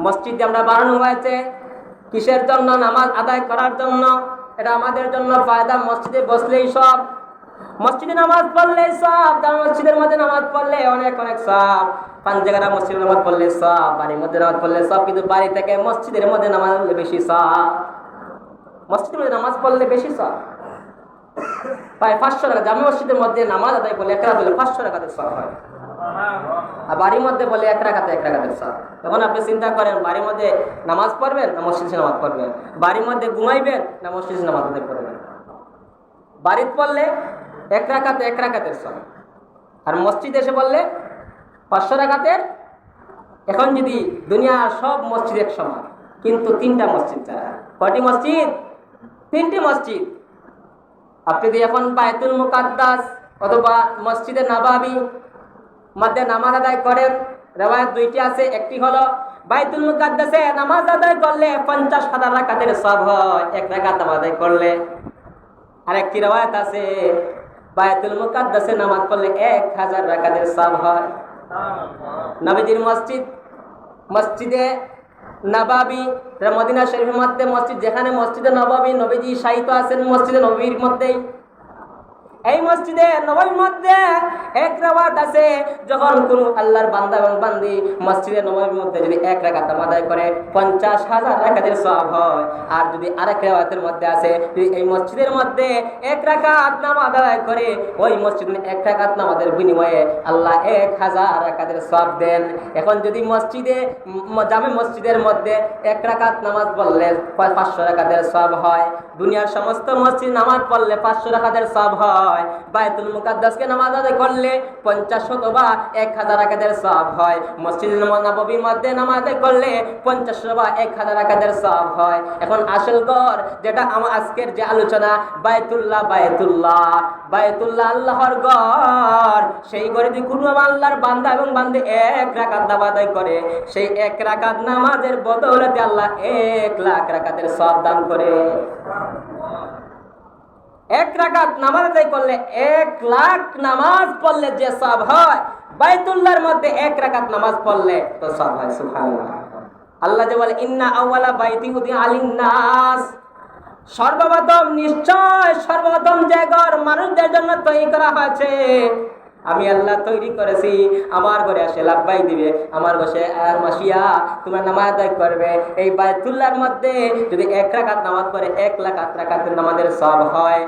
মসজিদে আমরা বানানো হয়েছে কিসের জন্য? নামাজ আদায় করার জন্য। এটা আমাদের জন্য ফায়দা। মসজিদে বসলেই সব, মসজিদে নামাজ পড়লে সব, মসজিদের মধ্যে নামাজ পড়লে অনেক অনেক সব। 5 জায়গায় মসজিদে নামাজ পড়লে সব, বাড়ির মধ্যে নামাজ পড়লে সব, কিন্তু বাড়ি থেকে মসজিদের মধ্যে নামাজ পড়লে বেশি সব। মসজিদের মধ্যে নামাজ পড়লে বেশি সব, প্রায় 500 টাকা। জামে মসজিদের মধ্যে নামাজ আদায় করলে 1 রাকাত বলে 500 টাকাতে সব হয়, আর বাড়ির মধ্যে বলে 1 রাকাতের সব। তখন আপনি চিন্তা করেন, বাড়ির মধ্যে নামাজ পড়বেন না মসজিদে নামাজ পড়বেন? বাড়ির মধ্যে ঘুমাইবেন না মসজিদে নামাজ আদায় করবেন? বাড়িতে পড়লে 1 রাকাতের সব, আর মসজিদে এসে বললে 500 রাকাতের। এখন যদি দুনিয়ার সব মসজিদ এক সমান, কিন্তু 3টা মসজিদ ছাড়া। কয়টি মসজিদ? 3টি মসজিদ। আপনি যদি এখন বায়তুল মুকাদ্দাস অথবা মসজিদে নববী মধ্যে নামাজ আদায় করেন, রিওয়ায়াত 2টি আছে। একটি হলো বায়তুল মুকাদ্দাসে নামাজ আদায় করলে 50,000 রাকাতের সওয়াব হয় 1 রাকাত নামাজ আদায় করলে। আর একটি রিওয়ায়াত আছে বায়তুল মুকাদ্দাসে নামাজ পড়লে 1000 রাকাতের সওয়াব হয়। নবীজির মসজিদ, মসজিদে নববী, মদিনা শরীফের মধ্যে মসজিদ, যেখানে মসজিদে নববী, নবীজি শায়িত আছেন মসজিদে নববীর মধ্যেই। এই মসজিদে নববীর মধ্যে এক রিওয়ায়াত আছে, যখন কোন আল্লাহর বান্দা এবং বান্দি মসজিদে নববীর মধ্যে যদি 1 রাকাত নামাজ আদায় করে 50,000 রাকাতের সওয়াব হয়। আর যদি আরেক রিওয়ায়াতের মধ্যে আছে, যদি এই মসজিদের মধ্যে 1 রাকাত নামাজ আদায় করে, ওই মসজিদে 1 রাকাত নামাজের বিনিময়ে আল্লাহ 1000 রাকাতের সওয়াব দেন। এখন যদি মসজিদে, জামে মসজিদের মধ্যে 1 রাকাত নামাজ পড়লে 500 রাকাতের সওয়াব হয়। দুনিয়ার সমস্ত মসজিদ নামাজ পড়লে 500 রাকাতের সওয়াব হয়। বায়তুল মুকাদ্দাসকে নামাজ আদায় করলে 50 অথবা 1000 রাকাতের সওয়াব হয়। মসজিদে নববীর মধ্যে নামাজ আদায় করলে 50 অথবা 1000 রাকাতের সওয়াব হয়। এখন আসল ঘর, যেটা আমার আজকের যে আলোচনা, বায়তুল্লাহ, বায়তুল্লাহ আল্লাহর ঘর। সেই ঘরে যদি কোনো আল্লাহর বান্দা এবং বান্দী 1 রাকাত নামাজ আদায় করে, সেই 1 রাকাত নামাজের বদৌলতে আল্লাহ 1 লাখ রাকাতের সওয়াব দান করে। 1 রাকাত নামাজ আদায় করলে 1 লাখ নামাজ পড়লে যে সওয়াব হয়, বাইতুল্লাহর মধ্যে 1 রাকাত নামাজ পড়লে তো সওয়াব হয়। সুবহানাল্লাহ। আল্লাহ যে বলে ইন্না আউয়ালা বাইতি উদিআ লিন-নাস, সর্বপ্রথম, নিশ্চয় সর্বপ্রথম যে ঘর মানুষদের জন্য তৈরি করা হয়েছে, আমি আল্লাহ তৈরি করেছি, আমার ঘরে আসে লাব্বাই দিবে, আমার বসে মাসিয়া তোমরা নামাজ আদায় করবে। এই বাইতুল্লাহর মধ্যে যদি 1 রাকাত নামাজ পড়ে 1 লাখ রাকাতের নামাজের সওয়াব হয়।